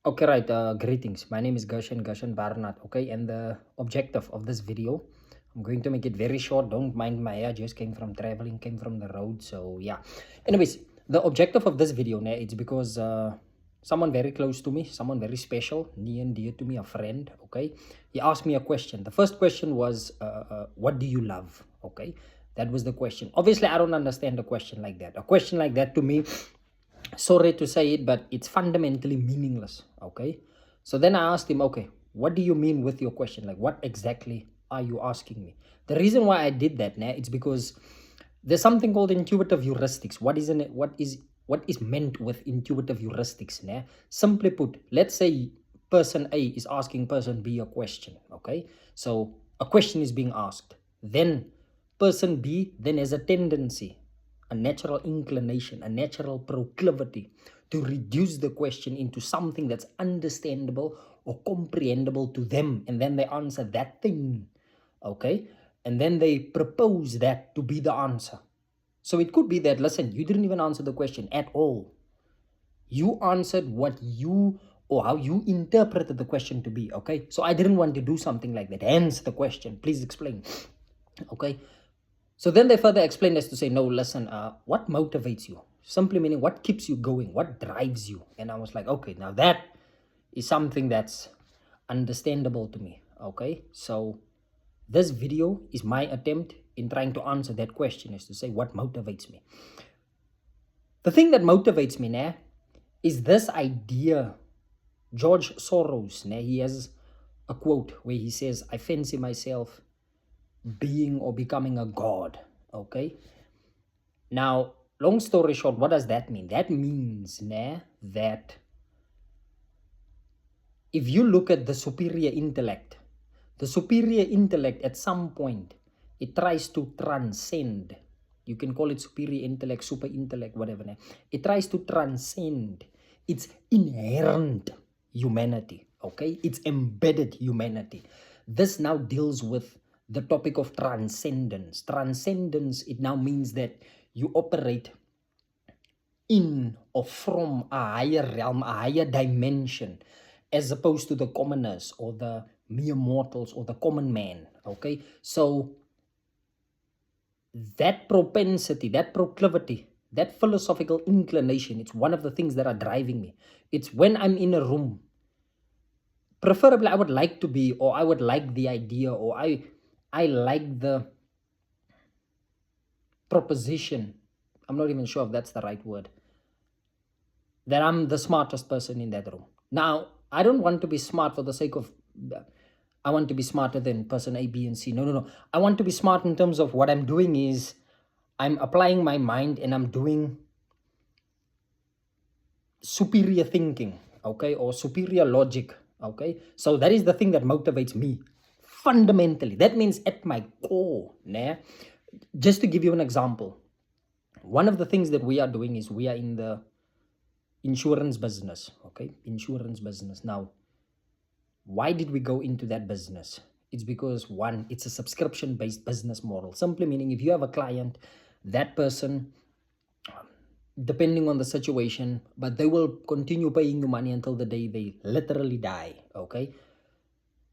Okay, right. Greetings. My name is Gershan Barnard. Okay, and the objective of this video, I'm going to make it very short. Don't mind my hair. Just came from traveling, came from the road. So yeah. Anyways, the objective of this video, it's because someone very close to me, someone very special, near and dear to me, a friend. Okay, he asked me a question. The first question was, "What do you love?" Okay, that was the question. Obviously, I don't understand a question like that. A question like that to me, sorry to say it, but it's fundamentally meaningless. Okay, so then I asked him, okay, what do you mean with your question? Like, what exactly are you asking me? The reason why I did that now, it's because there's something called intuitive heuristics. What is meant with intuitive heuristics now? Simply put, let's say person A is asking person B a question. Okay, so a question is being asked, then person B then has a tendency, a natural inclination, a natural proclivity to reduce the question into something that's understandable or comprehensible to them, and then they answer that thing. Okay, and then they propose that to be the answer. So it could be that, listen, you didn't even answer the question at all. You answered what you, or how you interpreted the question to be. Okay, so I didn't want to do something like that, hence the question, please explain. Okay, so then they further explained as to say, no, listen, what motivates you? Simply meaning, what keeps you going? What drives you? And I was like, okay, now that is something that's understandable to me. Okay, so this video is my attempt in trying to answer that question, is to say, what motivates me? The thing that motivates me now is this idea. George Soros, now he has a quote where he says, I fancy myself being or becoming a god. Okay, now, long story short, what does that mean? That means that if you look at the superior intellect at some point, it tries to transcend. You can call it superior intellect, super intellect, whatever. It tries to transcend its inherent humanity, okay? It's embedded humanity. This now deals with the topic of transcendence. Transcendence, it now means that you operate in or from a higher realm, a higher dimension, as opposed to the commoners or the mere mortals or the common man. Okay, so that propensity, that proclivity, that philosophical inclination, it's one of the things that are driving me. It's when I'm in a room, preferably I would like to be, or I would like the idea, or I like the proposition. I'm not even sure if that's the right word, that I'm the smartest person in that room. Now, I don't want to be smart for the sake of, I want to be smarter than person A, B, and C. No, no, no. I want to be smart in terms of what I'm doing is I'm applying my mind and I'm doing superior thinking, okay, or superior logic, okay. So that is the thing that motivates me fundamentally. That means at my core, nah. Just to give you an example, one of the things that we are doing is we are in the insurance business. Okay, insurance business. Now, why did we go into that business? It's because, one, it's a subscription based business model. Simply meaning, if you have a client, that person, depending on the situation, but they will continue paying you money until the day they literally die. Okay,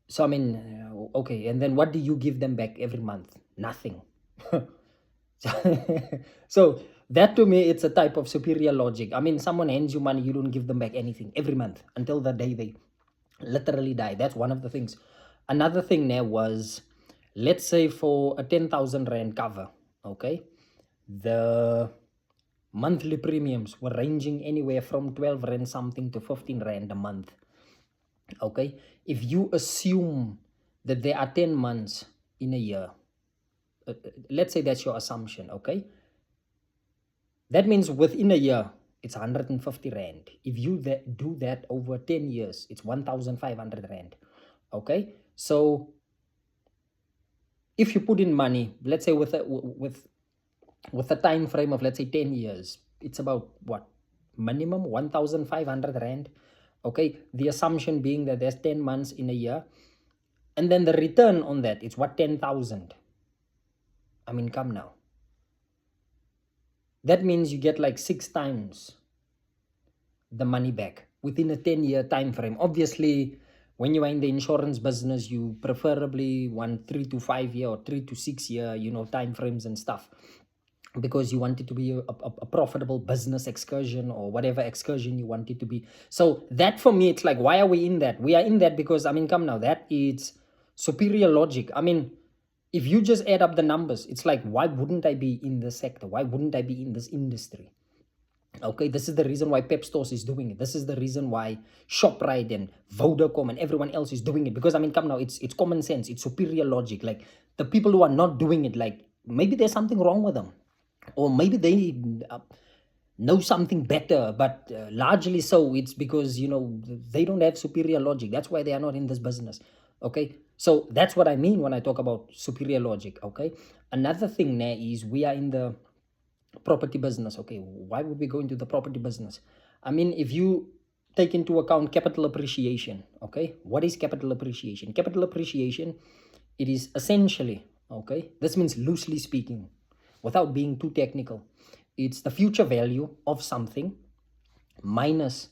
so I mean, okay, and then what do you give them back every month? Nothing. So that, to me, it's a type of superior logic. I mean, someone hands you money, you don't give them back anything every month until the day they literally die. That's one of the things. Another thing there was, let's say for a 10,000 rand cover, okay, the monthly premiums were ranging anywhere from 12 rand something to 15 rand a month. Okay, if you assume that there are 10 months in a year, let's say that's your assumption. Okay, that means within a year, it's 150 rand. If you do that over 10 years, it's 1,500 rand. Okay, so if you put in money, let's say with a time frame of, let's say, 10 years, it's about what, minimum 1,500 rand. Okay, the assumption being that there's 10 months in a year, and then the return on that, it's what, 10,000. I mean, come now. That means you get like 6 times the money back. within a 10-year time frame. Obviously, when you are in the insurance business, you preferably want 3 to 5 year or 3 to 6 year, time frames and stuff, because you want it to be a profitable business excursion or whatever excursion you want it to be. So that for me, it's like, why are we in that? We are in that because, I mean, come now, that is superior logic. I mean, if you just add up the numbers, it's like, why wouldn't I be in this sector? Why wouldn't I be in this industry? Okay, this is the reason why Pep Stores is doing it. This is the reason why ShopRite and Vodacom and everyone else is doing it. Because, I mean, come now, it's common sense. It's superior logic. Like, the people who are not doing it, like, maybe there's something wrong with them. Or maybe they know something better. But largely so, it's because, they don't have superior logic. That's why they are not in this business. Okay, so that's what I mean when I talk about superior logic. Okay, another thing now is we are in the property business. Okay, why would we go into the property business? I mean, if you take into account capital appreciation, okay, what is capital appreciation? Capital appreciation, it is essentially, okay, this means loosely speaking, without being too technical, it's the future value of something minus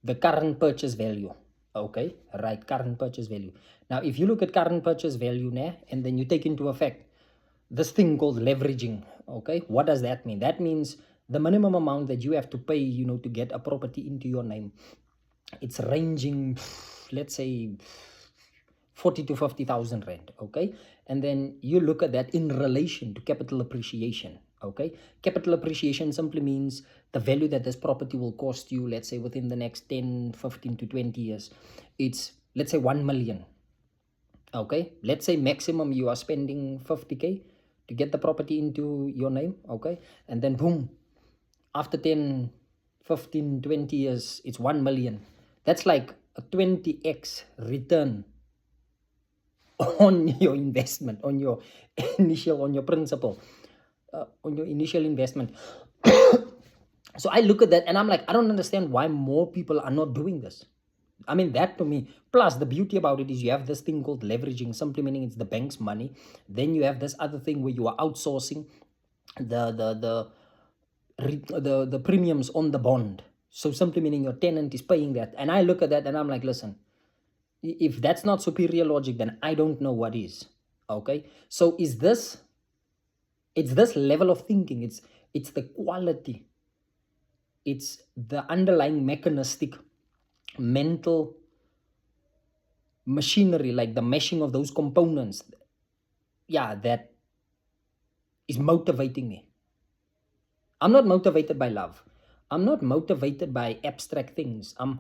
the current purchase value. Okay, right, current purchase value. Now, if you look at current purchase value now, and then you take into effect this thing called leveraging, okay, what does that mean? That means the minimum amount that you have to pay, to get a property into your name. It's ranging, let's say, 40 to 50,000 rand, okay? And then you look at that in relation to capital appreciation, okay? Capital appreciation simply means the value that this property will cost you, let's say, within the next 10, 15 to 20 years. It's, let's say, 1 million, okay? Let's say maximum you are spending 50K to get the property into your name, okay? And then boom, after 10, 15, 20 years, it's 1 million. That's like a 20x return on your investment, on your principal, on your initial investment. So I look at that and I'm like, I don't understand why more people are not doing this. I mean, that to me, plus the beauty about it is you have this thing called leveraging, simply meaning it's the bank's money. Then you have this other thing where you are outsourcing the premiums on the bond. So simply meaning your tenant is paying that. And I look at that and I'm like, listen, if that's not superior logic, then I don't know what is. Okay, so it's this level of thinking, it's the quality, it's the underlying mechanistic mental machinery, like the meshing of those components, yeah, that is motivating me. I'm not motivated by love. I'm not motivated by abstract things. I'm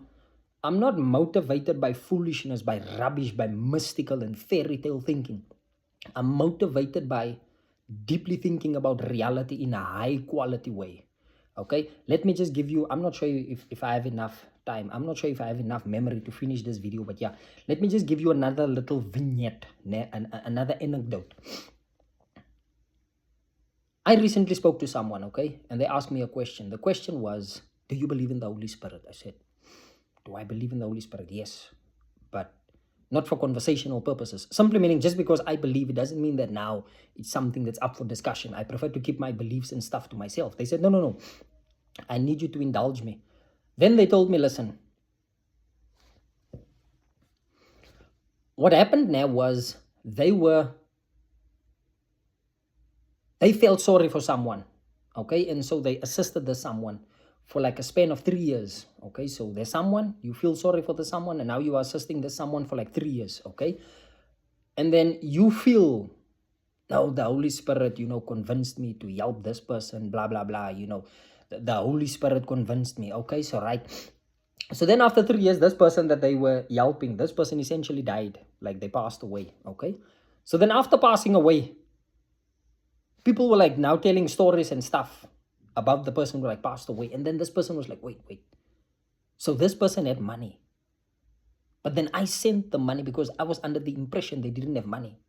not motivated by foolishness, by rubbish, by mystical and fairy tale thinking. I'm motivated by deeply thinking about reality in a high quality way. Okay, let me just give you, I'm not sure if I have enough time. I'm not sure if I have enough memory to finish this video, but yeah, let me just give you another little vignette, another anecdote. I recently spoke to someone, okay, and they asked me a question. The question was, do you believe in the Holy Spirit? I said, do I believe in the Holy Spirit? Yes, but not for conversational purposes. Simply meaning, just because I believe, it doesn't mean that now it's something that's up for discussion. I prefer to keep my beliefs and stuff to myself. They said, no, I need you to indulge me. Then they told me, listen, what happened now was they felt sorry for someone, okay? And so they assisted the someone for like a span of 3 years, okay? So there's someone, you feel sorry for the someone, and now you are assisting the someone for like 3 years, okay? And then you feel, no, the Holy Spirit, convinced me to help this person, blah, blah, blah, the Holy Spirit convinced me, okay? So, right. So then after 3 years, this person that they were helping, this person essentially died, like they passed away, okay? So then after passing away, people were like now telling stories and stuff about the person who like passed away. And then this person was like, wait. So this person had money. But then I sent the money because I was under the impression they didn't have money.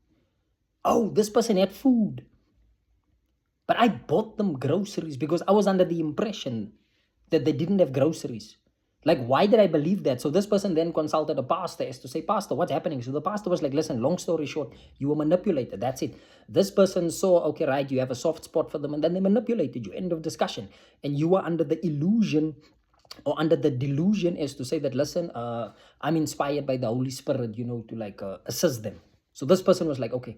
Oh, this person had food. But I bought them groceries because I was under the impression that they didn't have groceries. Like, why did I believe that? So this person then consulted a pastor as to say, Pastor, what's happening? So the pastor was like, listen, long story short, you were manipulated. That's it. This person saw, okay, right, you have a soft spot for them, and then they manipulated you. End of discussion. And you were under the illusion or under the delusion as to say that, listen, I'm inspired by the Holy Spirit, to like assist them. So this person was like, okay,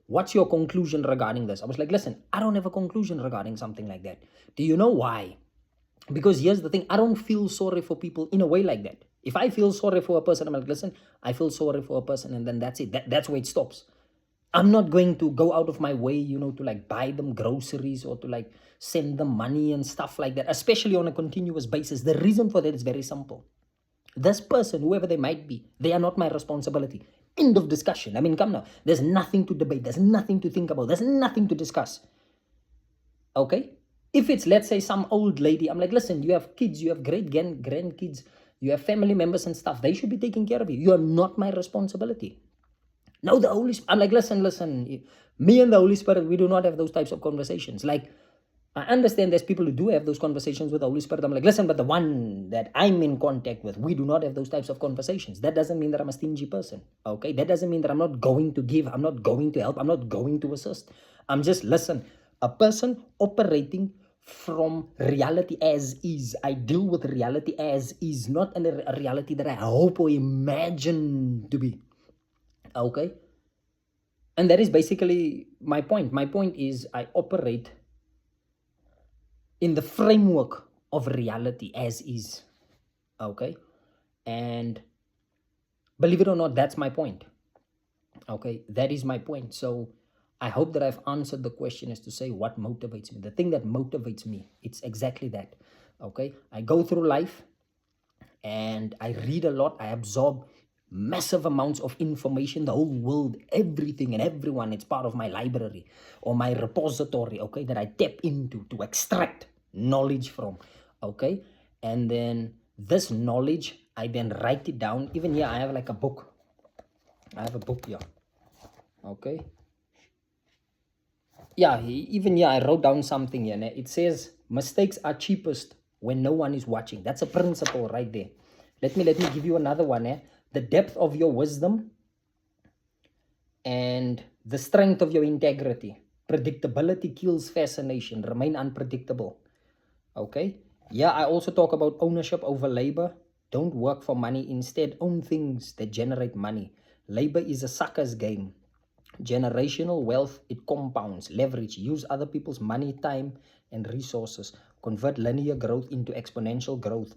what's your conclusion regarding this? I was like, listen, I don't have a conclusion regarding something like that. Do you know why? Because here's the thing, I don't feel sorry for people in a way like that. If I feel sorry for a person, I'm like, listen, I feel sorry for a person, and then that's it. That's where it stops. I'm not going to go out of my way, to like buy them groceries or to like send them money and stuff like that, especially on a continuous basis. The reason for that is very simple. This person, whoever they might be, they are not my responsibility. End of discussion. I mean, come now. There's nothing to debate. There's nothing to think about. There's nothing to discuss. Okay? If it's, let's say, some old lady, I'm like, listen, you have kids, you have grandkids, you have family members and stuff. They should be taking care of you. You are not my responsibility. Now the Holy Spirit, I'm like, listen, me and the Holy Spirit, we do not have those types of conversations. Like, I understand there's people who do have those conversations with the Holy Spirit. I'm like, listen, but the one that I'm in contact with, we do not have those types of conversations. That doesn't mean that I'm a stingy person, okay? That doesn't mean that I'm not going to give, I'm not going to help, I'm not going to assist. I'm just, listen, a person operating from reality as is. I deal with reality as is, not in a reality that I hope or imagine to be. Okay, and that is basically my point. My point is I operate in the framework of reality as is. Okay, and believe it or not, that's my point. Okay, that is my point. So I hope that I've answered the question as to say what motivates me. The thing that motivates me, it's exactly that. Okay, I go through life and I read a lot, I absorb massive amounts of information, the whole world, everything and everyone. It's part of my library or my repository, okay, that I tap into to extract knowledge from, okay. And then this knowledge, I then write it down. Even here, I have like a book. I have a book here, okay. Yeah, even here, I wrote down something here. It says, mistakes are cheapest when no one is watching. That's a principle right there. Let me give you another one. The depth of your wisdom and the strength of your integrity. Predictability kills fascination. Remain unpredictable. Okay. Yeah, I also talk about ownership over labor. Don't work for money. Instead, own things that generate money. Labor is a sucker's game. Generational wealth, it compounds. Leverage. Use other people's money, time, and resources. Convert linear growth into exponential growth.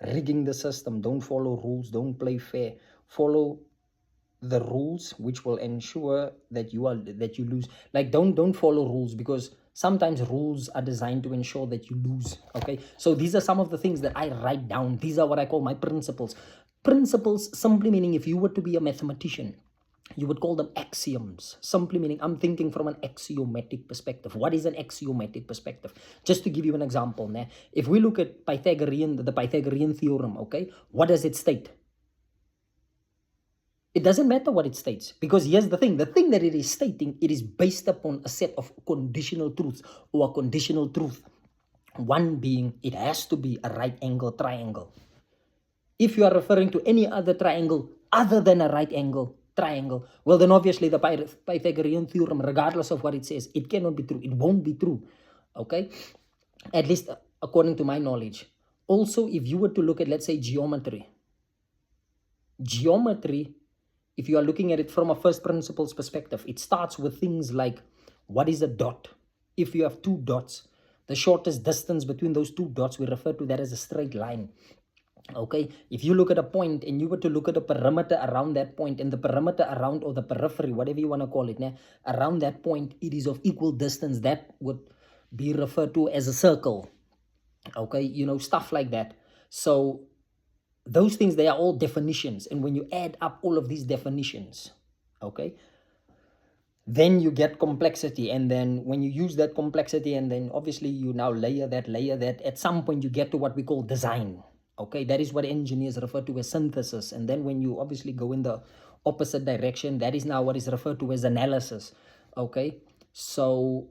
Rigging the system. Don't follow rules. Don't play fair. Follow the rules which will ensure that you lose. Like, don't follow rules, because sometimes rules are designed to ensure that you lose. Okay, so these are some of the things that I write down. These are what I call my principles. Principles simply meaning, if you were to be a mathematician, you would call them axioms. Simply meaning, I'm thinking from an axiomatic perspective. What is an axiomatic perspective? Just to give you an example, if we look at the Pythagorean theorem, okay, what does it state? It doesn't matter what it states, because here's the thing that it is stating, it is based upon a set of conditional truths, or a conditional truth. One being, it has to be a right angle triangle. If you are referring to any other triangle other than a right angle triangle, well, then obviously the Pythagorean theorem, regardless of what it says, it cannot be true. It won't be true. Okay, at least according to my knowledge. Also, if you were to look at, let's say, geometry, if you are looking at it from a first principles perspective, it starts with things like, what is a dot? If you have two dots, the shortest distance between those two dots, we refer to that as a straight line. Okay, if you look at a point and you were to look at a perimeter around that point, and the perimeter around, or the periphery, whatever you want to call it, around that point, it is of equal distance, that would be referred to as a circle. Okay, stuff like that. So those things, they are all definitions. And when you add up all of these definitions, okay, then you get complexity. And then when you use that complexity, and then obviously you now layer that, at some point you get to what we call design. Okay, that is what engineers refer to as synthesis. And then when you obviously go in the opposite direction, that is now what is referred to as analysis. Okay, so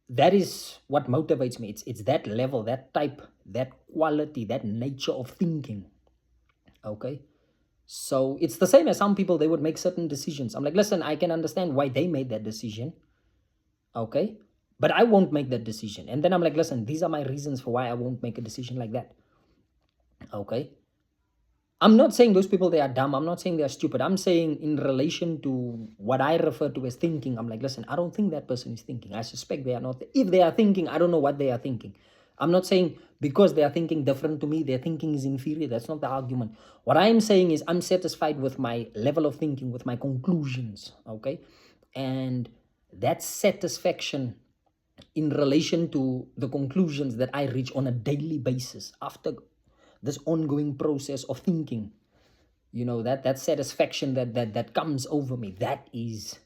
that is what motivates me. It's that level, that type, that quality, that nature of thinking. Okay, so it's the same as some people, they would make certain decisions. I'm like, listen, I can understand why they made that decision. Okay, but I won't make that decision. And then I'm like, listen, these are my reasons for why I won't make a decision like that. Okay. I'm not saying those people they are dumb. I'm not saying they are stupid. I'm saying in relation to what I refer to as thinking, I'm like, listen, I don't think that person is thinking. I suspect they are not. If they are thinking, I don't know what they are thinking. I'm not saying because they are thinking different to me, their thinking is inferior. That's not the argument. What I'm saying is I'm satisfied with my level of thinking, with my conclusions. Okay. And that satisfaction in relation to the conclusions that I reach on a daily basis after this ongoing process of thinking, that satisfaction that comes over me, that is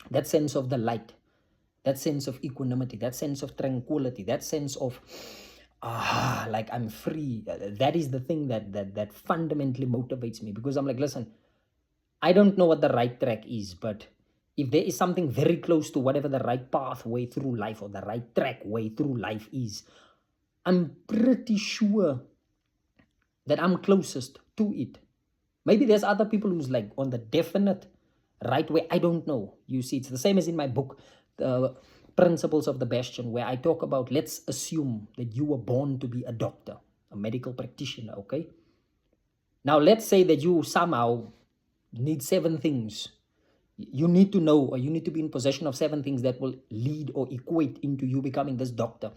that sense of the light, that sense of equanimity, that sense of tranquility, that sense of like I'm free. That is the thing that fundamentally motivates me, because I'm like, listen, I don't know what the right track is, but if there is something very close to whatever the right pathway through life or the right track way through life is, I'm pretty sure that I'm closest to it. Maybe there's other people who's like on the definite right way. I don't know. You see, it's the same as in my book, The Principles of the Bastion, where I talk about, let's assume that you were born to be a doctor, a medical practitioner, okay? Now, let's say that you somehow need 7 things. You need to know, or you need to be in possession of 7 things that will lead or equate into you becoming this doctor.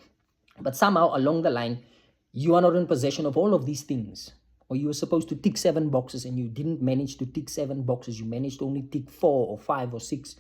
But somehow along the line, you are not in possession of all of these things. Or you were supposed to tick 7 boxes and you didn't manage to tick 7 boxes. You managed to only tick 4 or 5 or 6.